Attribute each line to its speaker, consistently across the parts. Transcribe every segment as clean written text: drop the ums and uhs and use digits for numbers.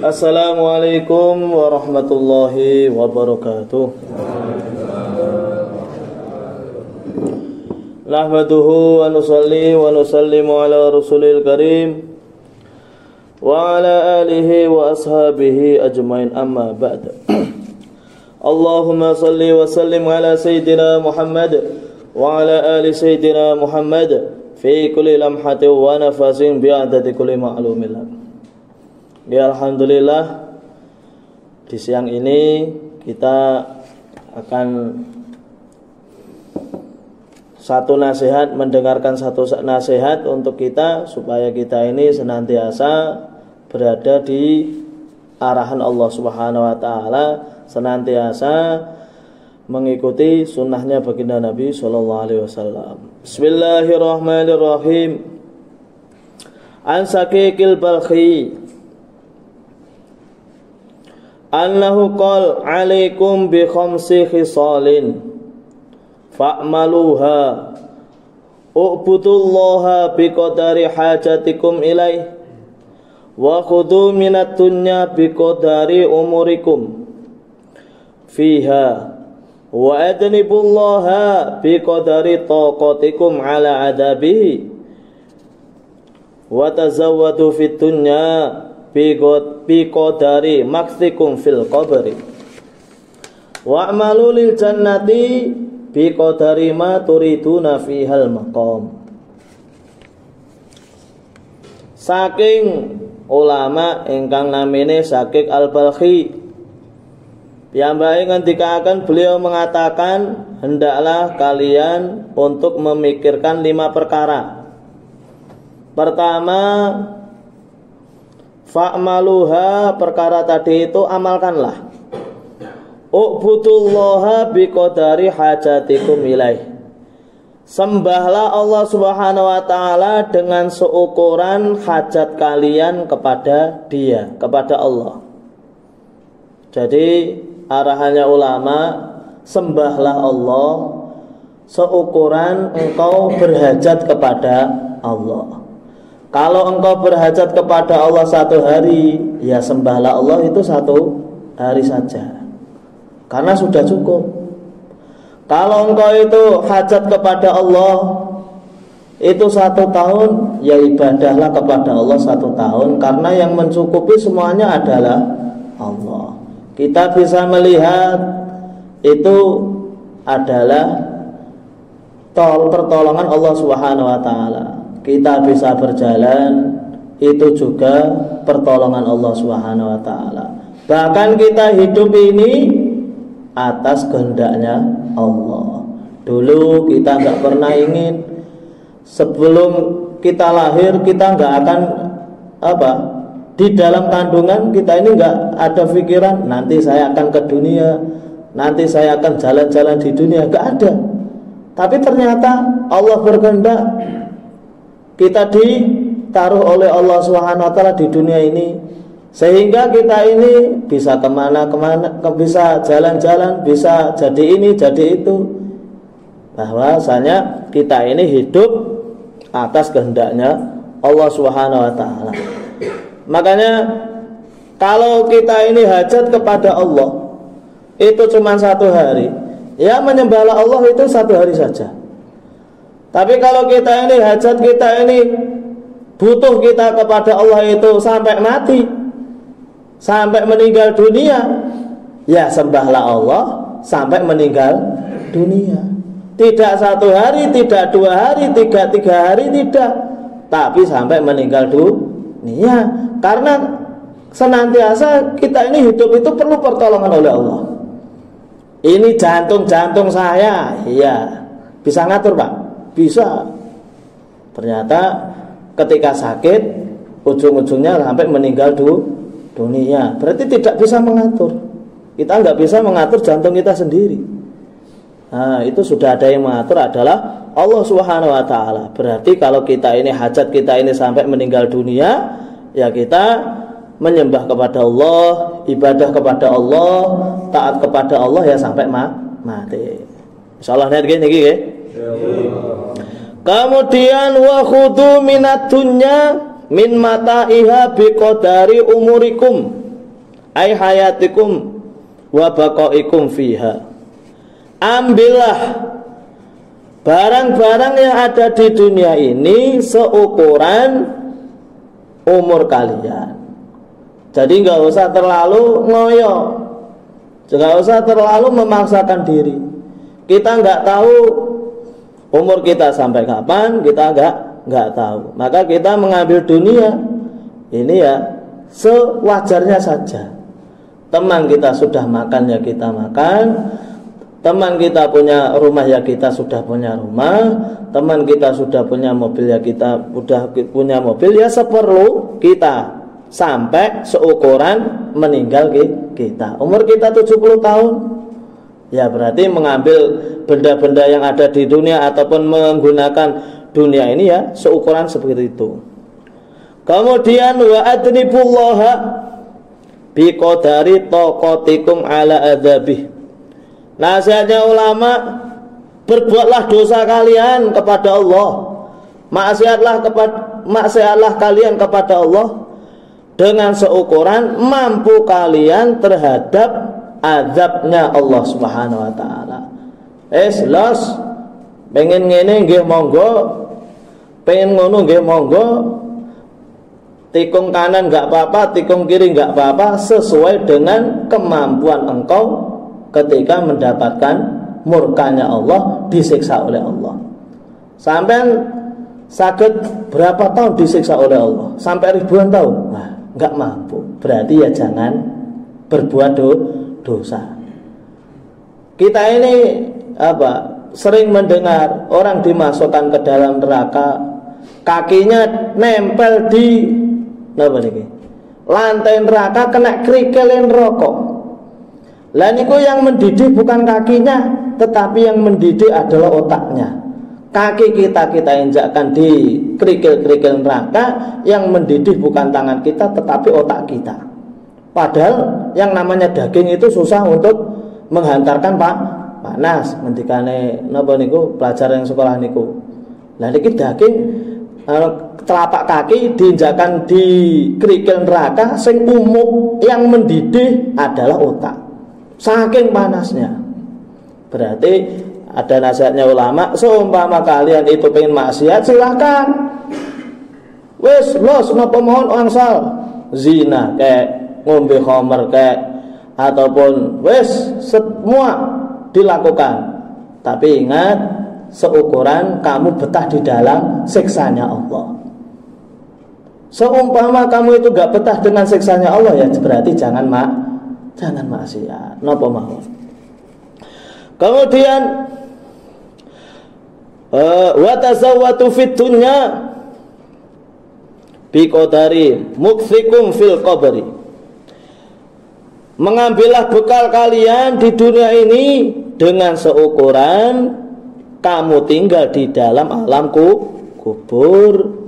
Speaker 1: Assalamualaikum warahmatullahi wabarakatuh. Nahmaduhu wa nusalli wa nusallimu ala rasulil karim wa ala alihi wa ashabihi ajmain, amma ba'd. Allahumma salli wa sallim ala sayyidina Muhammad wa ala ali sayyidina Muhammad fi kulli lamhatin wa nafasin bi'adati kulli ma'lumin. Ya, alhamdulillah, di siang ini kita akan mendengarkan satu nasihat untuk kita supaya kita ini senantiasa berada di arahan Allah Subhanahu wa taala, senantiasa mengikuti sunnahnya baginda Nabi sallallahu alaihi wasallam. Bismillahirrahmanirrahim. An Sakikil Balkhi annahu qala alaikum bi khamsi khisalin fa'maluha u'budullaha bi qadari hajatikum ilaih wa khudhu minat dunya bi qadari umurikum fiha wa adnibullaha bi qadari taqatikum ala adabihi wa tazawwadu fid dunya bi qadari maksikum fil qabri wa'malu lil jannati bi qadari ma turiduna fihal maqam. Saking ulama ingkang namine Sakik Al-Balkhi, piyambake ngendikaken, beliau mengatakan, hendaklah kalian untuk memikirkan 5 perkara. Pertama, fa'maluha, perkara tadi itu amalkanlah. U'budullaha biqadari hajatikum ilaih, sembahlah Allah Subhanahu wa taala dengan seukuran hajat kalian kepada Dia, kepada Allah. Jadi arahannya ulama, sembahlah Allah seukuran engkau berhajat kepada Allah. Kalau engkau berhajat kepada Allah 1 hari, ya sembahlah Allah itu 1 hari saja, karena sudah cukup. Kalau engkau itu hajat kepada Allah itu 1 tahun, ya ibadahlah kepada Allah 1 tahun, karena yang mencukupi semuanya adalah Allah. Kita bisa melihat itu adalah pertolongan Allah Subhanahu wa taala. Kita bisa berjalan, itu juga pertolongan Allah Subhanahu wa taala. Bahkan kita hidup ini atas kehendaknya Allah. Dulu kita enggak pernah ingin, sebelum kita lahir kita enggak akan di dalam kandungan kita ini enggak ada pikiran nanti saya akan ke dunia, nanti saya akan jalan-jalan di dunia, enggak ada. Tapi ternyata Allah berkehendak kita ditaruh oleh Allah Subhanahu wa taala di dunia ini, sehingga kita ini bisa kemana-kemana, bisa jalan-jalan, bisa jadi ini, jadi itu. Bahwasanya kita ini hidup atas kehendaknya Allah Subhanahu wa taala. Makanya kalau kita ini hajat kepada Allah itu cuma 1 hari, ya menyembahlah Allah itu 1 hari saja. Tapi kalau kita ini hajat, kita ini butuh kita kepada Allah itu sampai mati, sampai meninggal dunia, ya sembahlah Allah sampai meninggal dunia. Tidak 1 hari, tidak 2 hari, 3 hari, tidak, tapi sampai meninggal dunia. Karena senantiasa kita ini hidup itu perlu pertolongan oleh Allah. Ini jantung saya, iya, bisa ngatur Pak? Bisa. Ternyata ketika sakit ujung-ujungnya sampai meninggal dunia. Berarti tidak bisa mengatur. Kita nggak bisa mengatur jantung kita sendiri. Nah, itu sudah ada yang mengatur adalah Allah Subhanahu wa taala. Berarti kalau kita ini hajat kita ini sampai meninggal dunia, ya kita menyembah kepada Allah, ibadah kepada Allah, taat kepada Allah ya sampai mati. Insyaallah nek gini nggih. Kemudian wa khudhu minat dunya min mata'iha biqadari umurikum. ai hayatikum wa baqaikum fiha. Ambillah barang-barang yang ada di dunia ini seukuran umur kalian. Jadi nggak usah terlalu ngoyo, nggak usah terlalu memaksakan diri. Kita nggak tahu umur kita sampai kapan, kita nggak tahu. Maka kita mengambil dunia ini ya sewajarnya saja. Teman kita sudah makan ya kita makan. Teman kita punya rumah ya kita sudah punya rumah. Teman kita sudah punya mobil ya kita sudah punya mobil. Ya seperlu kita sampai seukuran meninggal kita. Umur kita 70 tahun. Ya berarti mengambil benda-benda yang ada di dunia ataupun menggunakan dunia ini ya seukuran seperti itu. Kemudian wa adnibullaha biqadari taqatikum ala adzabih. Nasihatnya ulama, berbuatlah dosa kalian kepada Allah, maksiatlah kalian kepada Allah dengan seukuran mampu kalian terhadap azabnya Allah Subhanahu wa taala. Los pengen ngene nggih monggo, pengen ngono nggih monggo. Tikung kanan enggak apa-apa, tikung kiri enggak apa-apa, sesuai dengan kemampuan engkau ketika mendapatkan murkanya Allah, disiksa oleh Allah. Sampai sakit berapa tahun disiksa oleh Allah? Sampai ribuan tahun? Nah, enggak mampu. Berarti ya jangan berbuat dosa. Kita ini sering mendengar orang dimasukkan ke dalam neraka, kakinya nempel di lantai neraka, kena kerikilin rokok. Lah niku yang mendidih bukan kakinya, tetapi yang mendidih adalah otaknya. Kaki kita injakkan di kerikil-kerikil neraka, yang mendidih bukan tangan kita tetapi otak kita. Padahal yang namanya daging itu susah untuk menghantarkan panas. Ngendikane napa niku pelajar yang sekolah niku. Lah niki daging telapak kaki diinjakkan di kerikil neraka, sing umum yang mendidih adalah otak. Saking panasnya. Berarti ada nasihatnya ulama, seumpama kalian itu pengen maksiat silahkan. Wes los napa mohon angsal zina kayak ngombe khamr kayak ataupun wes semua dilakukan. Tapi ingat, seukuran kamu betah di dalam siksanya Allah. Seumpama kamu itu gak betah dengan siksanya Allah, ya berarti jangan maksiat. Napa mawon. Kemudian wa tazawwatu fid dunya biqadari muksikum fil qabri. Mengambillah bekal kalian di dunia ini dengan seukuran kamu tinggal di dalam alam kubur.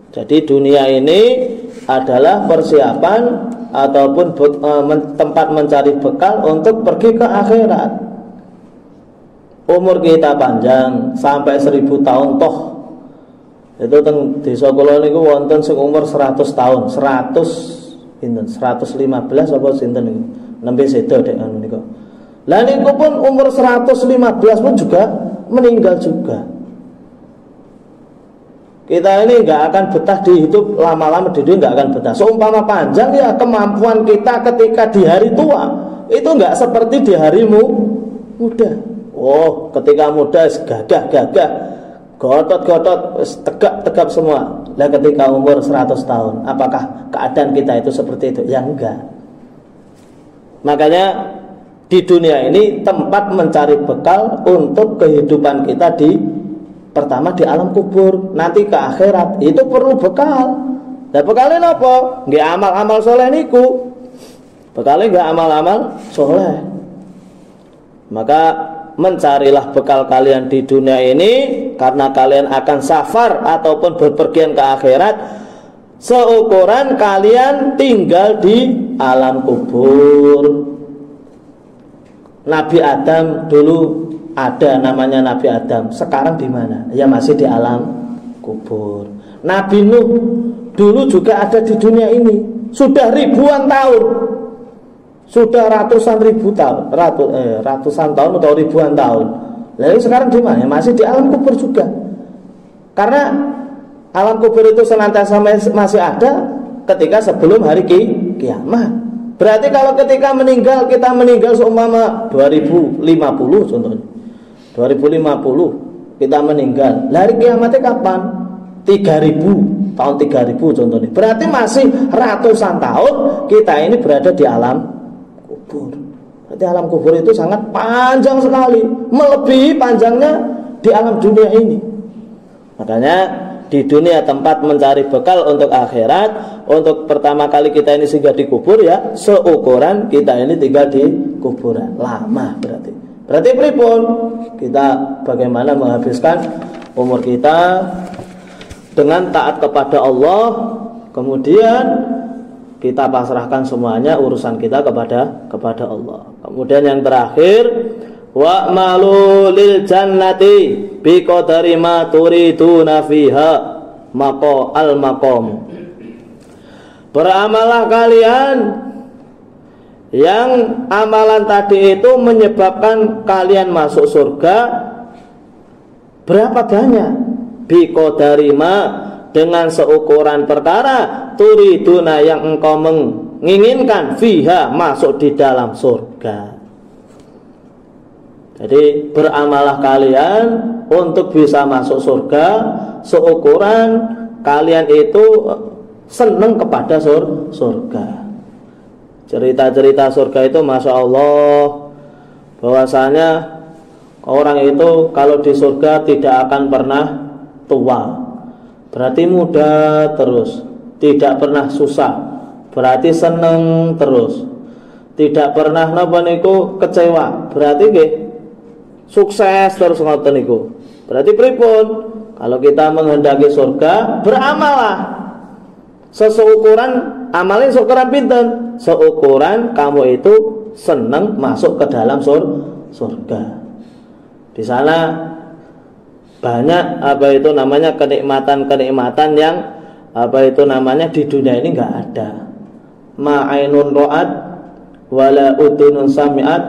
Speaker 1: Jadi dunia ini adalah persiapan ataupun tempat mencari bekal untuk pergi ke akhirat. Umur kita panjang sampai 1000 tahun toh. Itu teng desa kula niku wonten sing umur 100 tahun, 115 apa sinten niku. Nembe sedo dek anu niku. Lah niku pun umur 115 pun juga meninggal juga. Kita ini enggak akan betah di hidup lama-lama, di dunia enggak akan betah. Seumpama panjang ya kemampuan kita ketika di hari tua itu enggak seperti di hari muda. Oh, ketika muda gagah, gotot, tegap semua. Lah ketika umur 100 tahun, apakah keadaan kita itu seperti itu? Ya enggak. Makanya di dunia ini tempat mencari bekal untuk kehidupan kita pertama di alam kubur, nanti ke akhirat itu perlu bekal. Nah bekalnya apa? Nggak amal-amal soleh niku. Bekalnya nggak amal-amal soleh. Maka mencarilah bekal kalian di dunia ini, karena kalian akan safar ataupun berpergian ke akhirat, seukuran kalian tinggal di alam kubur. Nabi Adam dulu ada namanya Nabi Adam, sekarang di mana? Ya masih di alam kubur. Nabi Nuh dulu juga ada di dunia ini, sudah ribuan tahun. sudah ratusan ribu tahun, ratusan tahun atau ribuan tahun. Lalu sekarang di mana? Masih di alam kubur juga. Karena alam kubur itu senantiasa masih ada ketika sebelum hari kiamat. Berarti kalau ketika kita meninggal seumpama 2050 contohnya. 2050 kita meninggal. Hari kiamatnya kapan? 3000, tahun 3000 contohnya. Berarti masih ratusan tahun kita ini berada di alam kubur. Berarti alam kubur itu sangat panjang sekali, melebihi panjangnya di alam dunia ini. Makanya di dunia tempat mencari bekal untuk akhirat, untuk pertama kali kita ini singgah di kubur ya, seukuran kita ini tinggal di kuburan. Lama berarti. Berarti pripun? Kita bagaimana menghabiskan umur kita dengan taat kepada Allah, kemudian kita pasrahkan semuanya urusan kita kepada Allah. Kemudian yang terakhir, wa malu lil jannati bi qadari ma turiduna fiha maqam. Beramalah kalian yang amalan tadi itu menyebabkan kalian masuk surga. Berapa banyak? Bi qadari ma, dengan seukuran perkara turiduna yang engkau menginginkan fiha, masuk di dalam surga. Jadi beramalah kalian untuk bisa masuk surga seukuran kalian itu senang kepada surga. Cerita-cerita surga itu Masya Allah, bahwasanya orang itu kalau di surga tidak akan pernah tua, berarti muda terus, tidak pernah susah, berarti seneng terus, tidak pernah napa niku kecewa, berarti nggih sukses terus ngoten niku. Berarti pripun? Kalau kita menghendaki surga, beramalah seukuran amalnya, seukuran pinten? Seukuran kamu itu senang masuk ke dalam surga. Di sana banyak kenikmatan-kenikmatan yang di dunia ini enggak ada. Ma'ainun ra'at wala udunun sami'at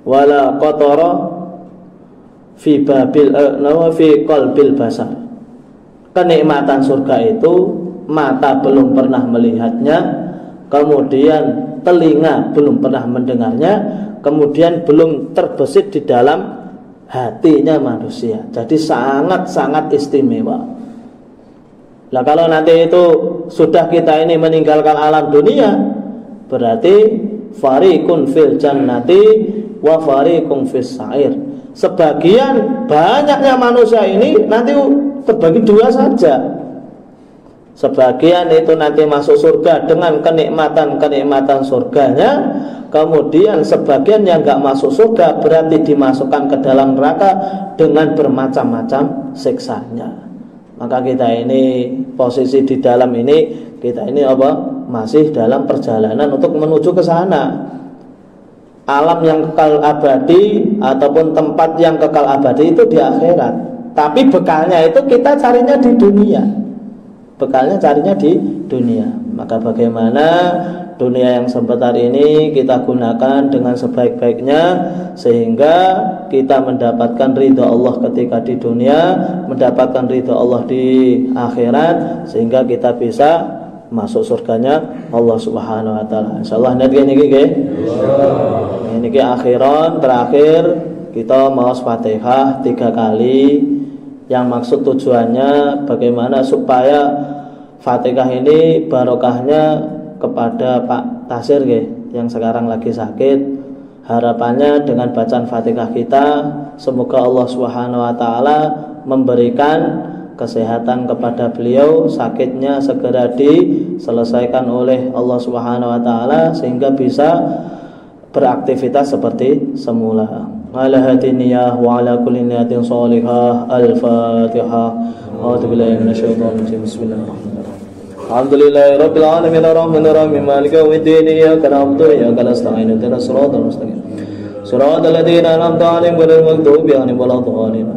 Speaker 1: wala qatara fi qalbil basar. Kenikmatan surga itu mata belum pernah melihatnya, kemudian telinga belum pernah mendengarnya, kemudian belum terbesit di dalam hatinya manusia. Jadi sangat-sangat istimewa. Nah kalau nanti itu sudah kita ini meninggalkan alam dunia, berarti fariqun fil jannati wa fariqun fis sa'ir. Sebagian banyaknya manusia ini nanti terbagi dua saja. Sebagian itu nanti masuk surga dengan kenikmatan-kenikmatan surganya, kemudian sebagian yang enggak masuk surga berarti dimasukkan ke dalam neraka dengan bermacam-macam siksanya. Maka kita ini posisi di dalam ini, kita ini masih dalam perjalanan untuk menuju ke sana. Alam yang kekal abadi ataupun tempat yang kekal abadi itu di akhirat. Tapi bekalnya itu kita carinya di dunia. Bekalnya carinya di dunia. Maka bagaimana dunia yang sebentar ini kita gunakan dengan sebaik-baiknya, sehingga kita mendapatkan ridha Allah ketika di dunia, mendapatkan ridha Allah di akhirat, sehingga kita bisa masuk surganya Allah Subhanahu wa taala. Insyaallah niki nggih. Niki akhiran terakhir kita maos Fatihah 3 kali. Yang maksud tujuannya bagaimana supaya Fatihah ini barokahnya kepada Pak Tasir yang sekarang lagi sakit. Harapannya dengan bacaan Fatihah kita, semoga Allah Subhanahu wa taala memberikan kesehatan kepada beliau, sakitnya segera diselesaikan oleh Allah Subhanahu wa taala sehingga bisa beraktivitas seperti semula. Ala hadiniyah wa ala kulli niyatin shalihah. Al-Fatihah. A'udzu billahi minasyaitonir rajim. Bismillahirrahmanirrahim. Alhamdulillahi rabbil alamin arrahmanir rahim maliki yaumiddin iyyaka na'budu wa iyyaka nasta'in ihdinas siratal mustaqim siratal ladzina an'amta 'alaihim ghairil maghdubi 'alaihim waladdallin.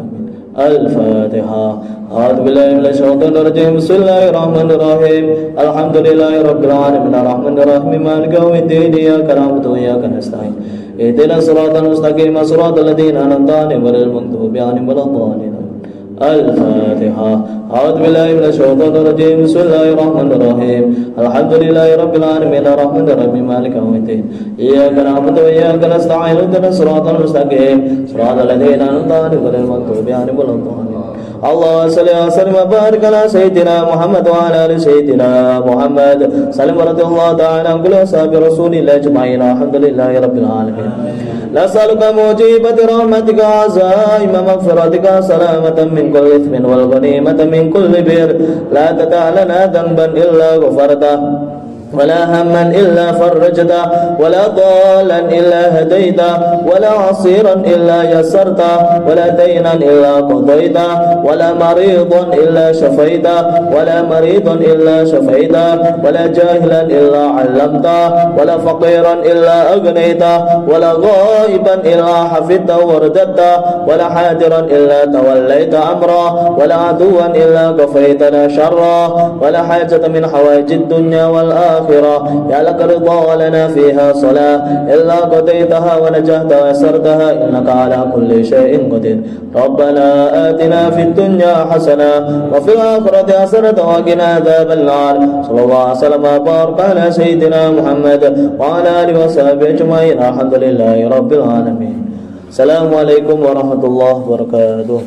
Speaker 1: Al-Fatihah. أعوذ بالله من الشيطان الرجيم بسم الله الرحمن الرحيم الحمد لله رب العالمين الرحمن الرحيم مالك يوم الدين إياك نعبد وإياك نستعين اهدنا الصراط المستقيم صراط الذين أنعمت عليهم غير المغضوب عليهم ولا الضالين الفاتحة. أعوذ بالله من الشيطان الرجيم بسم الله الرحمن الرحيم الحمد لله رب العالمين الرحمن الرحيم مالك يوم الدين إياك نعبد وإياك نستعين اهدنا الصراط المستقيم صراط الذين أنعمت عليهم غير المغضوب عليهم ولا الضالين. اللهم صل وسلم وبارك على سيدنا محمد وعلى ال سيدنا محمد سلم رضي الله تعالى عن كل اصحاب رسول الله اجمعين الحمد لله رب العالمين. نسألك موجبة رحمتك وعزائم مغفرتك سلامة من كل إثم والغنيمة من كل بر لا تدع لنا ذنبا إلا غفرته ولا هما إلا فرجته ولا ضالا إلا هديته ولا عصيرا إلا يسرته ولا دينا إلا قضيته ولا مريضا إلا شفيته ولا مريضا إلا شفيته ولا جاهلا إلا علمته ولا فقيرا إلا أغنيته ولا غائبا إلا حفظته ورددته ولا حاضرا إلا توليت أمره ولا عدوا إلا كفيتنا شره ولا حاجة من حوائج الدنيا والآخرة يا لك رضا ولنا فيها صلاة إلا قضيتها ونجحت ويسرتها إنك على كل شيء قدير. ربنا آتنا في الدنيا حسنة وفي الآخرة حسنة وقنا عذاب النار. صلى الله عليه وسلم وبارك على سيدنا محمد وعلى آله وصحبه أجمعين الحمد لله رب العالمين. السلام عليكم ورحمة الله وبركاته.